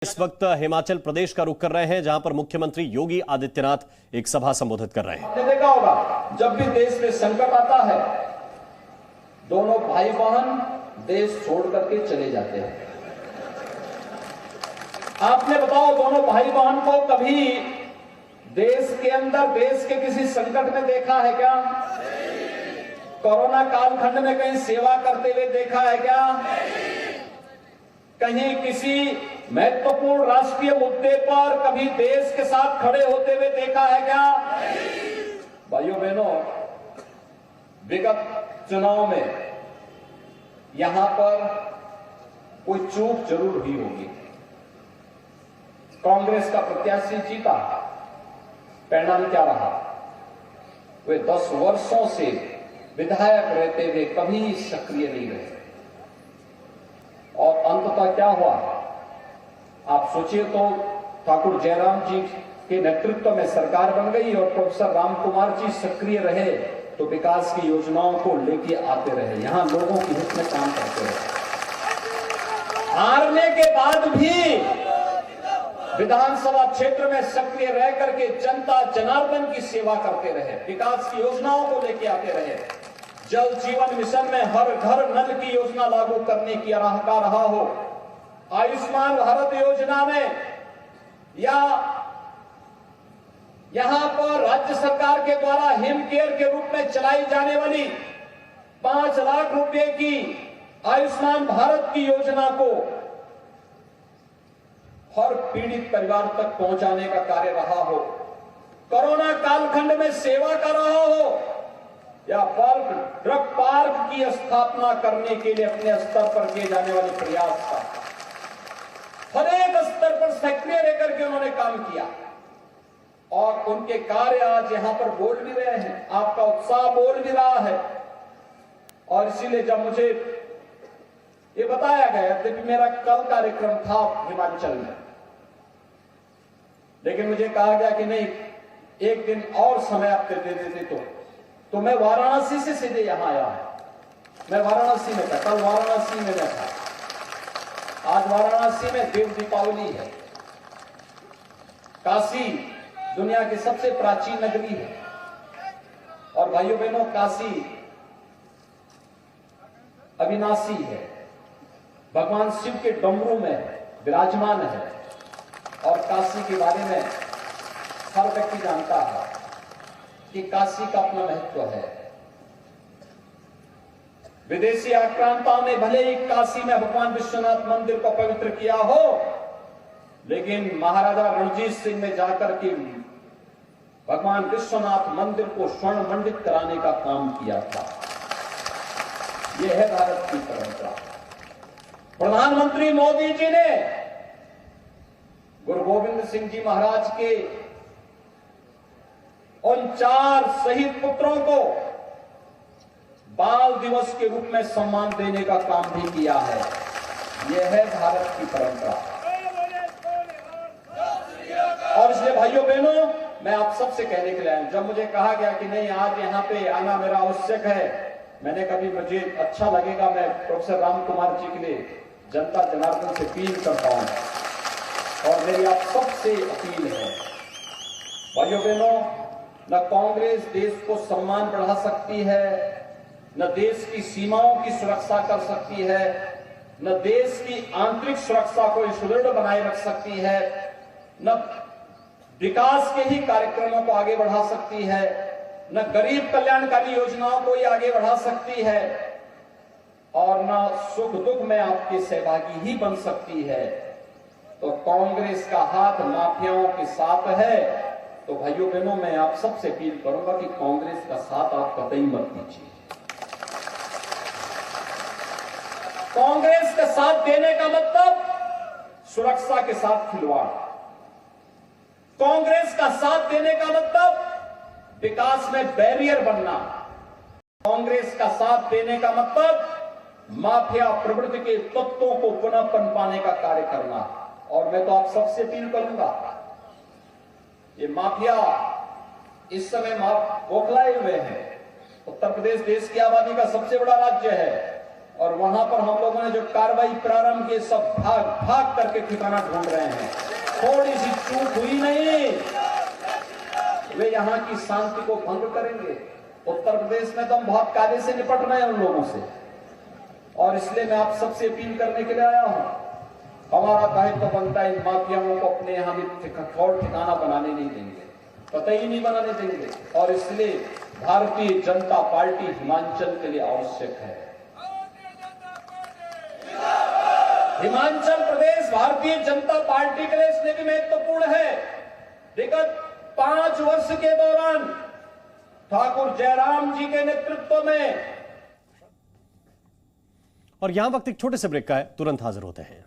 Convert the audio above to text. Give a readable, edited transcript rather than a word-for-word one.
इस वक्त हिमाचल प्रदेश का रुख कर रहे हैं, जहां पर मुख्यमंत्री योगी आदित्यनाथ एक सभा संबोधित कर रहे हैं। आपने देखा होगा, जब भी देश में संकट आता है, दोनों भाई बहन देश छोड़ करके चले जाते हैं। आपने बताओ, दोनों भाई बहन को कभी देश के अंदर, देश के किसी संकट में देखा है क्या? कोरोना कालखंड में कहीं सेवा करते हुए देखा है क्या? कहीं किसी महत्वपूर्ण राष्ट्रीय मुद्दे पर कभी देश के साथ खड़े होते हुए देखा है क्या? भाइयों बहनों, विगत चुनाव में यहां पर कोई चूक जरूर हुई होगी। कांग्रेस का प्रत्याशी जीता, परिणाम क्या रहा? वे 10 वर्षों से विधायक रहते हुए कभी सक्रिय नहीं रहे और अंततः क्या हुआ? आप सोचिए तो, ठाकुर जयराम जी के नेतृत्व में सरकार बन गई और प्रोफेसर राम कुमार जी सक्रिय रहे तो विकास की योजनाओं को लेके आते रहे, यहां लोगों की हित में काम करते रहे। हारने के बाद भी विधानसभा क्षेत्र में सक्रिय रह करके जनता जनार्दन की सेवा करते रहे, विकास की योजनाओं को लेके आते रहे। जल जीवन मिशन में हर घर नल की योजना लागू करने की रहा हो, आयुष्मान भारत योजना में, या यहां पर राज्य सरकार के द्वारा हिम केयर के रूप में चलाई जाने वाली 5 लाख रुपए की आयुष्मान भारत की योजना को हर पीड़ित परिवार तक पहुंचाने का कार्य रहा हो, कोरोना कालखंड में सेवा कर रहा हो, या बल्क ड्रग पार्क की स्थापना करने के लिए अपने स्तर पर किए जाने वाले प्रयास का, हर एक स्तर पर सक्रिय रहकर के उन्होंने काम किया और उनके कार्य आज यहां पर बोल भी रहे हैं, आपका उत्साह बोल भी रहा है। और इसीलिए जब मुझे ये बताया गया कि मेरा कल कार्यक्रम था हिमाचल में, लेकिन मुझे कहा गया कि नहीं, एक दिन और समय आप दे देते तो मैं वाराणसी से सीधे यहां आया हूं। मैं वाराणसी में था, कल वाराणसी में था, आज वाराणसी में देव दीपावली है। काशी दुनिया की सबसे प्राचीन नगरी है और भाइयों बहनों, काशी अविनाशी है, भगवान शिव के डमरू में विराजमान है और काशी के बारे में हर व्यक्ति जानता है कि काशी का अपना महत्व है। विदेशी आक्रांताओं ने भले ही काशी में भगवान विश्वनाथ मंदिर को पवित्र किया हो, लेकिन महाराजा रणजीत सिंह ने जाकर के भगवान विश्वनाथ मंदिर को स्वर्ण मंडित कराने का काम किया था। यह है भारत की परंपरा। प्रधानमंत्री मोदी जी ने गुरु गोविंद सिंह जी महाराज के उन 4 शहीद पुत्रों को बाल दिवस के रूप में सम्मान देने का काम भी किया है। यह है भारत की परंपरा। और इसलिए भाइयों बहनों, मैं आप सबसे कहने के लिए आया हूं, जब मुझे कहा गया कि नहीं, आज यहां पे आना मेरा आवश्यक है, मैंने कभी, मुझे अच्छा लगेगा मैं प्रोफेसर राम कुमार जी के लिए जनता जनार्दन से अपील करता हूं और मेरी आप सबसे अपील है, भाइयों बहनों, न कांग्रेस देश को सम्मान बढ़ा सकती है, न देश की सीमाओं की सुरक्षा कर सकती है, न देश की आंतरिक सुरक्षा को सुदृढ़ बनाए रख सकती है, न विकास के ही कार्यक्रमों को आगे बढ़ा सकती है, न गरीब कल्याणकारी योजनाओं को ही आगे बढ़ा सकती है, और न सुख दुख में आपके सहभागी ही बन सकती है। तो कांग्रेस का हाथ माफियाओं के साथ है। तो भाइयों बहनों, मैं आप सबसे अपील करूंगा कि कांग्रेस का साथ आप कतई मत दीजिए। कांग्रेस का साथ देने का मतलब सुरक्षा के साथ खिलवाड़, कांग्रेस का साथ देने का मतलब विकास में बैरियर बनना, कांग्रेस का साथ देने का मतलब माफिया प्रवृत्ति के तत्वों को पुनः पनपाने का कार्य करना। और मैं तो आप सबसे अपील करूंगा, ये माफिया इस समय बौखलाए हुए हैं। उत्तर प्रदेश देश की आबादी का सबसे बड़ा राज्य है और वहां पर हम लोगों ने जो कार्रवाई प्रारंभ की, सब भाग भाग करके ठिकाना ढूंढ रहे हैं। थोड़ी सी चूक हुई नहीं, वे यहां की शांति को भंग करेंगे। उत्तर प्रदेश में तो हम बहुत कायदे से निपट रहे हैं उन लोगों से, और इसलिए मैं आप सबसे अपील करने के लिए आया हूं। हमारा दायित्व बनता है इन माफियाओं को अपने यहां भी ठिकाना बनाने नहीं देंगे, कतई नहीं बनाने देंगे। और इसलिए भारतीय जनता पार्टी हिमाचल के लिए आवश्यक है। हिमाचल प्रदेश भारतीय जनता पार्टी के लिए इसलिए भी महत्वपूर्ण है। विगत 5 वर्ष के दौरान ठाकुर जयराम जी के नेतृत्व में, और यहां वक्त एक छोटे से ब्रेक का है, तुरंत हाजिर होते हैं।